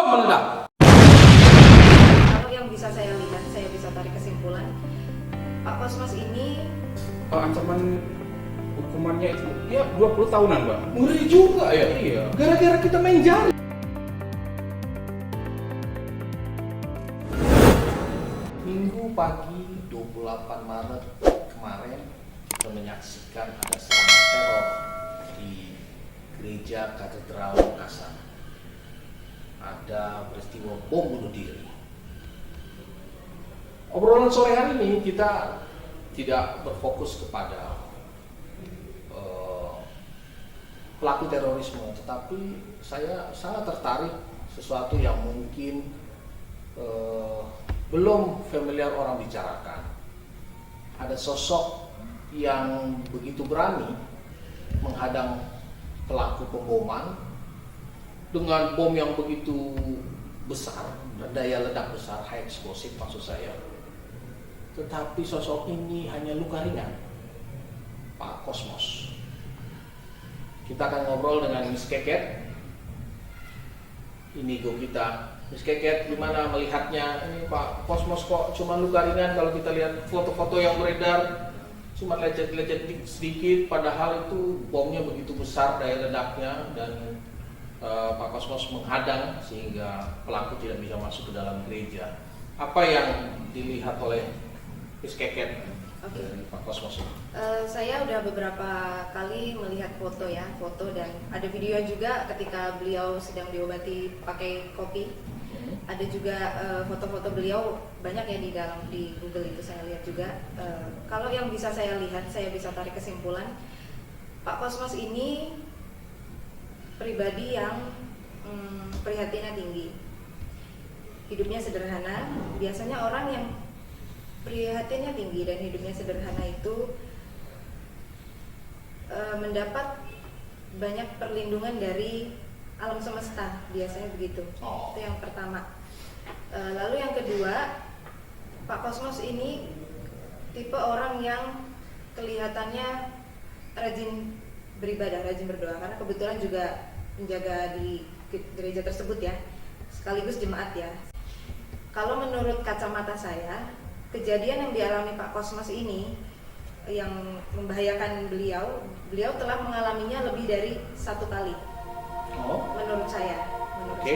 meledak. Kalau yang bisa saya lihat, saya bisa tarik kesimpulan, Pak Kosmas ini Ancaman hukumannya itu ya 20 tahunan, Mbak. Ngeri juga ya. Iya. Gara-gara kita main jari. Minggu pagi 28 Maret kemarin kita menyaksikan ada serangan teror di Gereja Katedral Makassar. Ada peristiwa bom bunuh diri. Obrolan sore hari ini kita tidak berfokus kepada pelaku terorisme, tetapi saya sangat tertarik sesuatu yang mungkin belum familiar orang bicarakan. Ada sosok yang begitu berani menghadang pelaku pemboman dengan bom yang begitu besar, daya ledak besar, high explosive maksud saya. Tetapi sosok ini hanya luka ringan, Pak Kosmas. Kita akan ngobrol dengan Miss Keket. Ini go kita. Miss Keket, gimana melihatnya? Ini Pak Kosmas kok cuma luka ringan, kalau kita lihat foto-foto yang beredar cuma lecet-lecet sedikit, padahal itu bomnya begitu besar daya ledaknya, dan Pak Kosmas menghadang sehingga pelaku tidak bisa masuk ke dalam gereja. Apa yang dilihat oleh Miss Keket dari Pak Kosmas ini? Saya udah beberapa kali melihat foto ya, foto dan ada video juga ketika beliau sedang diobati pakai kopi. Ada juga foto-foto beliau banyak ya di Google itu saya lihat juga. Kalau yang bisa saya lihat, saya bisa tarik kesimpulan, Pak Kosmas ini pribadi yang prihatinnya tinggi. Hidupnya sederhana. Biasanya orang yang prihatinnya tinggi dan hidupnya sederhana itu mendapat banyak perlindungan dari alam semesta, biasanya begitu. Itu yang pertama. Lalu yang kedua, Pak Kosmas ini tipe orang yang kelihatannya rajin beribadah, rajin berdoa, karena kebetulan juga menjaga di gereja tersebut ya, sekaligus jemaat ya. Kalau menurut kacamata saya, kejadian yang dialami Pak Kosmas ini yang membahayakan beliau telah mengalaminya lebih dari satu kali. Menurut saya. Oke.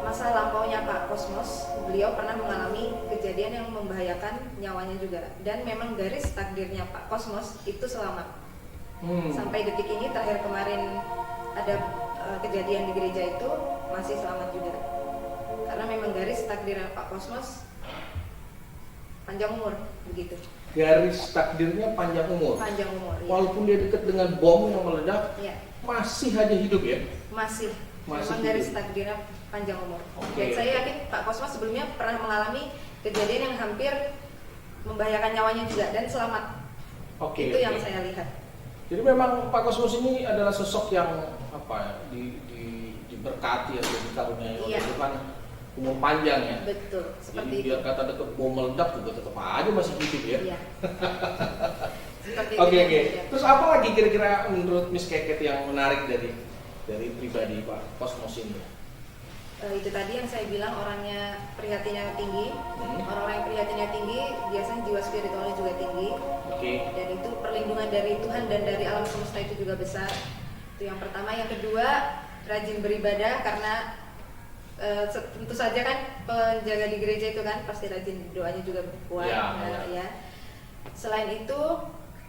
Masa lampaunya Pak Kosmas, beliau pernah mengalami kejadian yang membahayakan nyawanya juga, dan memang garis takdirnya Pak Kosmas itu selamat. Sampai detik ini, terakhir kemarin ada kejadian di gereja itu masih selamat juga, karena memang garis takdirnya Pak Kosmas panjang umur begitu. Garis takdirnya panjang umur. Panjang umur. Ya. Walaupun dia dekat dengan bom yang meledak, ya, masih aja hidup ya. Masih memang hidup. garis takdirnya panjang umur. Oke. Dan saya yakin Pak Kosmas sebelumnya pernah mengalami kejadian yang hampir membahayakan nyawanya juga dan selamat. Itu yang saya lihat. Jadi memang Pak Kosmas ini adalah sosok yang diberkati atau dikaruniai oleh Tuhan, umur panjang ya. Betul, seperti jadi itu. biar kata dekat bom meledak juga tetap aja masih hidup ya. Iya. Seperti Oke. itu. Terus apa lagi kira-kira menurut Miss Keket yang menarik dari pribadi Pak Kosmas ini? Itu tadi yang saya bilang, orangnya prihatinnya tinggi. Orang-orang yang prihatinnya tinggi biasanya jiwa spiritualnya juga tinggi. Dan itu perlindungan dari Tuhan dan dari alam semesta itu juga besar. Itu yang pertama. Yang kedua, rajin beribadah, karena tentu saja kan penjaga di gereja itu kan pasti rajin, doanya juga kuat. Ya. Selain itu,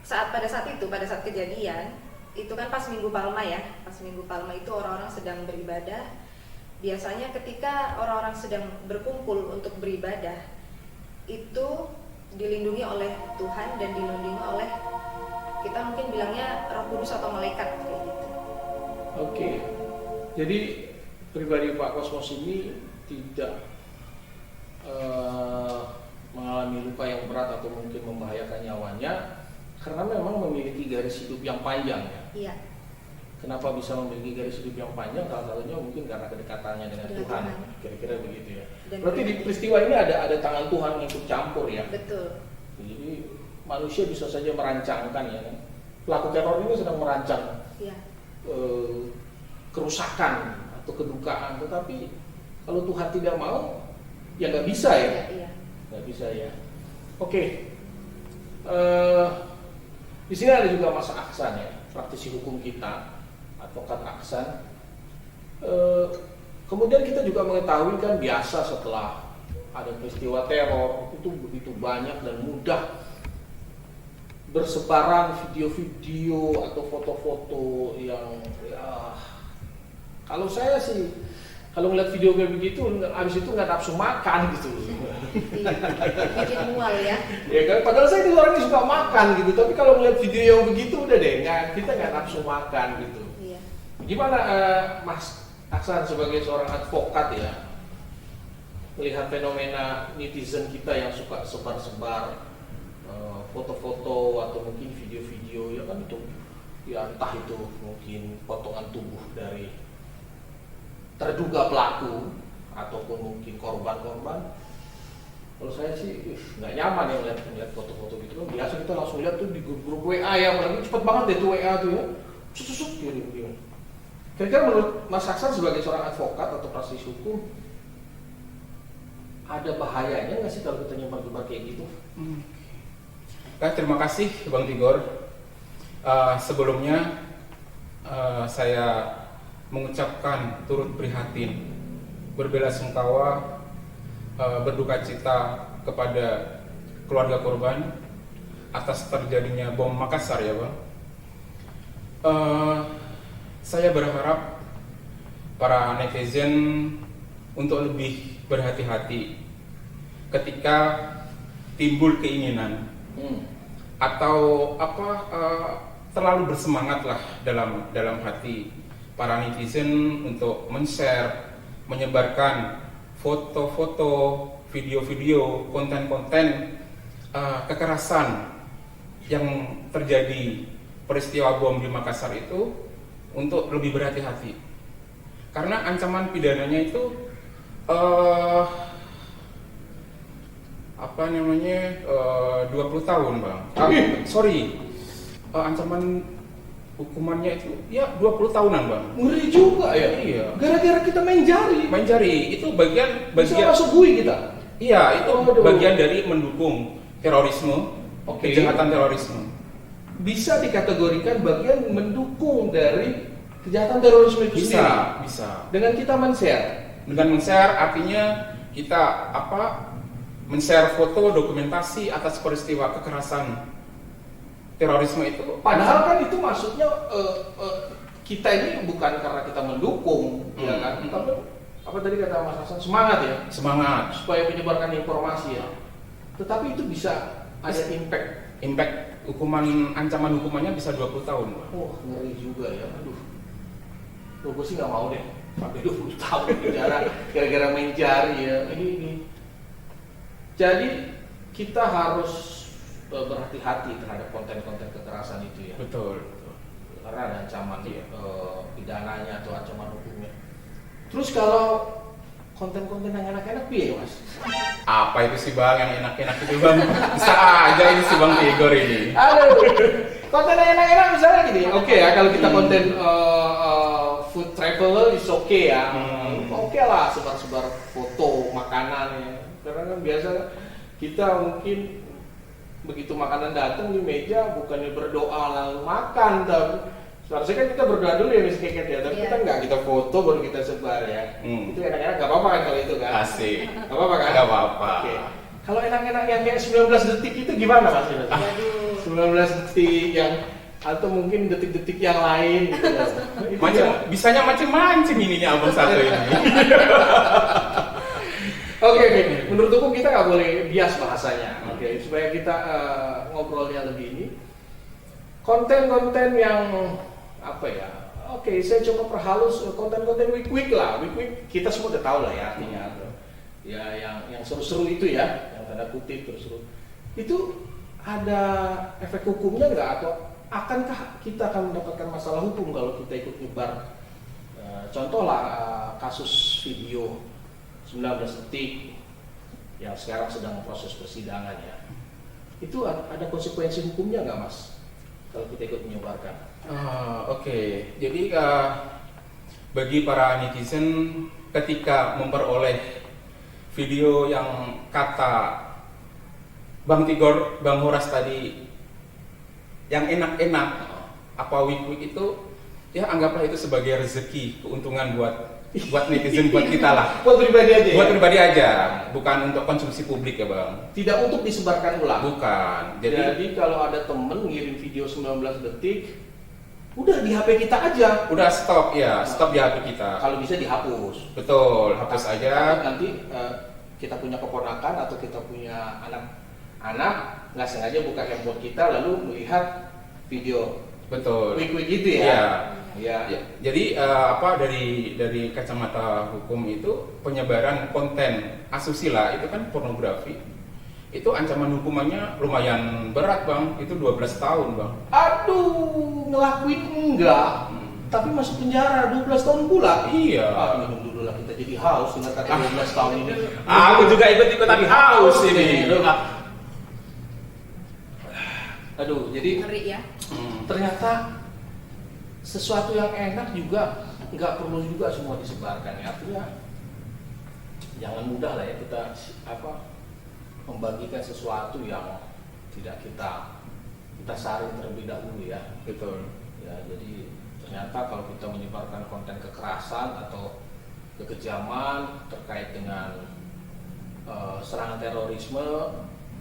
pada saat kejadian itu kan pas Minggu Palma ya, pas Minggu Palma itu orang-orang sedang beribadah. Biasanya ketika orang-orang sedang berkumpul untuk beribadah, itu dilindungi oleh Tuhan dan dilindungi oleh, kita mungkin bilangnya Roh Kudus atau malaikat kayak gitu. Oke. Jadi pribadi Pak Kosmas ini tidak mengalami luka yang berat atau mungkin membahayakan nyawanya, karena memang memiliki garis hidup yang panjang ya. Iya. Kenapa bisa memiliki garis hidup yang panjang? Salah satunya mungkin karena kedekatannya dengan Tuhan. Kira-kira begitu ya. Dan berarti di peristiwa ini ada tangan Tuhan yang ikut campur ya. Betul. Jadi manusia bisa saja merancangkan ya. Pelaku teror ini sedang merancang kerusakan atau kedukaan. Tetapi kalau Tuhan tidak mau, ya nggak bisa ya. Iya. Nggak bisa ya. Oke. Di sini ada juga Mas Aksan ya, praktisi hukum kita, advokat Aksan. Kemudian kita juga mengetahui kan biasa setelah ada peristiwa teror itu begitu banyak dan mudah bersebaran video-video atau foto-foto yang ya, kalau saya sih kalau ngeliat video kayak begitu abis itu nggak nafsu makan gitu. Bikin mual ya. Ya kan, padahal saya itu orangnya suka makan gitu, tapi kalau ngeliat video yang begitu udah deh kita nggak nafsu makan gitu. Iya. Gimana Mas Aksan sebagai seorang advokat ya, melihat fenomena netizen kita yang suka sebar-sebar foto-foto atau mungkin video-video ya kan, itu ya entah itu mungkin potongan tubuh dari terduga pelaku ataupun mungkin korban-korban. Kalau saya sih nggak nyaman ya melihat foto-foto gitu kan. Biasa kita langsung lihat tuh di grup WA ya, apalagi cepet banget deh tuh WA tuh ya, susuk gitu. Kira-kira menurut Mas Aksan sebagai seorang advokat atau praktisi hukum, ada bahayanya nggak sih kalau kita nyebar-nyebar kayak gitu? Terima kasih Bang Tigor. Sebelumnya saya mengucapkan turut prihatin, berbelasungkawa, berduka cita kepada keluarga korban atas terjadinya bom Makassar ya Bang. Saya berharap para netizen untuk lebih berhati-hati ketika timbul keinginan atau terlalu bersemangatlah dalam hati para netizen untuk men-share, menyebarkan foto-foto, video-video, konten-konten kekerasan yang terjadi peristiwa bom di Makassar itu, untuk lebih berhati-hati karena ancaman pidananya itu 20 tahun Bang. Ancaman hukumannya itu ya 20 tahunan Bang. Ngeri juga ya. Iya. Gara-gara kita main jari itu bagian bisa masuk bui kita. Iya, itu bagian dari mendukung terorisme, kejahatan terorisme. Bisa dikategorikan bagian mendukung dari kejahatan terorisme itu sendiri. Bisa. Dengan kita men-share. Dengan men-share artinya kita men-share foto dokumentasi atas peristiwa kekerasan terorisme itu. Padahal kan itu maksudnya kita ini bukan karena kita mendukung, ya kan? Tapi apa tadi kata Mas Hasan, semangat ya? Semangat supaya menyebarkan informasi ya. Tetapi itu bisa ada impact. Ancaman hukumannya bisa 20 tahun. Oh, ngeri juga ya. Aduh. Gue sih nggak mau deh sampai 20 tahun penjara gara-gara main jari ya. Ini. Jadi kita harus berhati-hati terhadap konten-konten kekerasan itu ya. Betul. Karena ada ancaman pidananya atau ancaman hukumnya. Terus kalau konten-konten yang enak-enak piye Mas? Apa itu sih Bang yang enak-enak itu Bang? Bisa aja ini si Bang Tigor ini. Aduh, konten yang enak-enak misalnya gini. Oke ya, kalau kita konten food traveler is okay ya. Oke lah, sebar-sebar foto makanan ya. Karena kan biasa kita mungkin begitu makanan datang di meja bukannya berdoa lalu makan, tapi seharusnya kan kita berdoa dulu ya Miss Keket ya, tapi kita enggak, kita foto baru kita sebar ya. Itu enak-enak gak apa-apa kan kalau itu kan? Asik. Gak apa-apa kan? Gak apa-apa. Oke. Kalau enak-enak yang kayak 19 detik itu gimana Mas? 19 detik yang atau mungkin detik-detik yang lain gitu loh. Bisanya macam-macam ininya abang satu ini. Oke. Menurut hukum kita nggak boleh bias bahasanya. Oke, supaya kita ngobrolnya lebih ini. Konten-konten yang apa ya? Oke, saya coba perhalus konten-konten week lah. Week kita semua udah tahu lah ya artinya. Ya, yang seru-seru itu ya, yang tanda kutip seru. Itu ada efek hukumnya nggak, atau akankah kita akan mendapatkan masalah hukum kalau kita ikut nyebar? Contoh lah kasus video 19 detik yang sekarang sedang proses persidangan ya. Itu ada konsekuensi hukumnya nggak Mas kalau kita ikut menyebarkan? Oke. Jadi bagi para netizen ketika memperoleh video yang kata Bang Tigor, Bang Horas tadi yang enak-enak, apa wik-wik itu, ya anggaplah itu sebagai rezeki, keuntungan buat netizen, buat kita lah. Buat pribadi aja. Buat pribadi aja, bukan untuk konsumsi publik ya Bang. Tidak untuk disebarkan ulang. Bukan. Jadi kalau ada temen ngirim video 19 detik, udah di HP kita aja. Udah stop ya, stop di HP kita. Kalau bisa dihapus. Betul, hapus aja. Nanti kita punya keponakan atau kita punya anak nggak sengaja buka handphone kita lalu melihat video. Betul. Wik-wik gitu ya. Iya. Ya. Ya, jadi dari kacamata hukum itu penyebaran konten asusila itu kan pornografi. Itu ancaman hukumannya lumayan berat Bang, itu 12 tahun Bang. Aduh, ngelakuin enggak, tapi masuk penjara 12 tahun pula. Iya. Minum dulu lah, kita jadi haus dengan kata 12 tahun ini. Aku juga ikut-ikutan haus ini. Aduh, jadi Ngeri ya. ternyata sesuatu yang enak juga nggak perlu juga semua disebarkan ya. Artinya jangan mudah lah ya kita membagikan sesuatu yang tidak kita saring terlebih dahulu ya. Betul. Ya, jadi ternyata kalau kita menyebarkan konten kekerasan atau kekejaman terkait dengan serangan terorisme,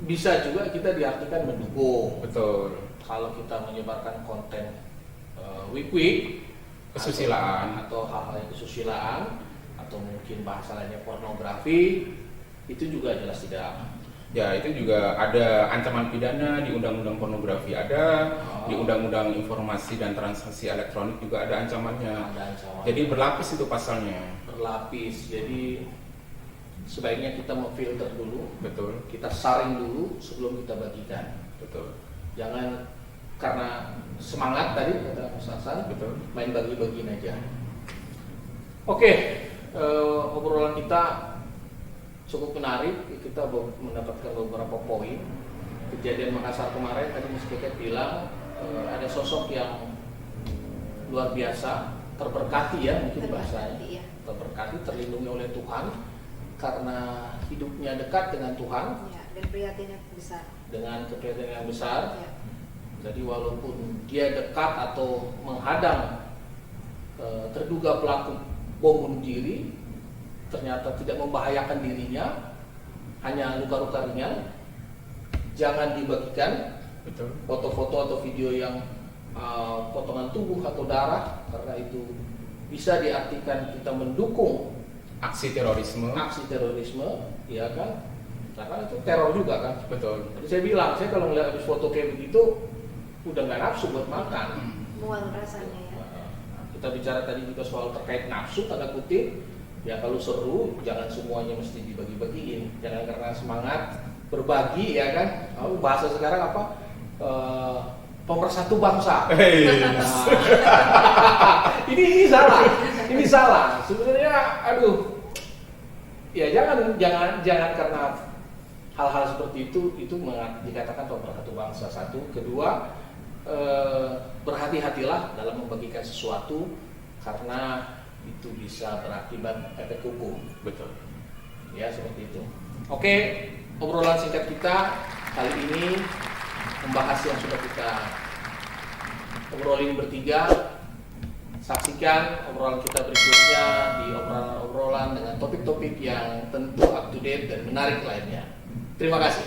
bisa juga kita diartikan mendukung. Betul. Kalau kita menyebarkan konten wik-wik, Kesusilaan atau hal-hal yang kesusilaan, atau mungkin bahasa lainnya pornografi, itu juga jelas tidak. Ya, itu juga ada ancaman pidana di Undang-Undang Pornografi ada, di Undang-Undang Informasi dan Transaksi Elektronik juga ada ancamannya. Ada ancaman. Jadi berlapis itu pasalnya. Berlapis. Jadi sebaiknya kita memfilter dulu, Betul. kita saring dulu sebelum kita bagikan. Betul. Jangan karena semangat tadi kata Mas Hasan, Betul. main bagi-bagiin aja. Oke, obrolan kita cukup menarik. Kita mendapatkan beberapa poin. Kejadian Makassar kemarin tadi Mas Keket bilang ada sosok yang luar biasa, terberkati ya mungkin bahasanya. Terberkati, ya. Terberkati, terlindungi oleh Tuhan karena hidupnya dekat dengan Tuhan, Ya, dan prihatinnya besar. dengan keprihatinan yang besar. Ya. Jadi walaupun dia dekat atau menghadang terduga pelaku bom bunuh diri, ternyata tidak membahayakan dirinya, hanya luka-luka ringan, jangan dibagikan Betul. foto-foto atau video yang potongan tubuh atau darah, karena itu bisa diartikan kita mendukung Aksi terorisme. ya kan? Karena itu teror juga kan. Betul. Jadi saya bilang, saya kalau ngeliat habis foto kayak begitu udah nggak nafsu buat makan. Mual rasanya ya. Kita bicara tadi juga soal terkait nafsu tanda kutip. Ya kalau seru jangan semuanya mesti dibagi-bagiin. Jangan karena semangat berbagi ya kan. Bahasa sekarang apa? Pemersatu bangsa. Ini salah. Ini salah. Sebenarnya aduh. Ya jangan karena hal-hal seperti itu dikatakan pemersatu bangsa. Satu, kedua, berhati-hatilah dalam membagikan sesuatu karena itu bisa berakibat efek hukum. Betul. Ya seperti itu. Oke, obrolan singkat kita kali ini membahas yang sudah kita obrolin bertiga. Saksikan obrolan kita berikutnya di obrolan dengan topik-topik yang tentu up to date dan menarik lainnya. Terima kasih.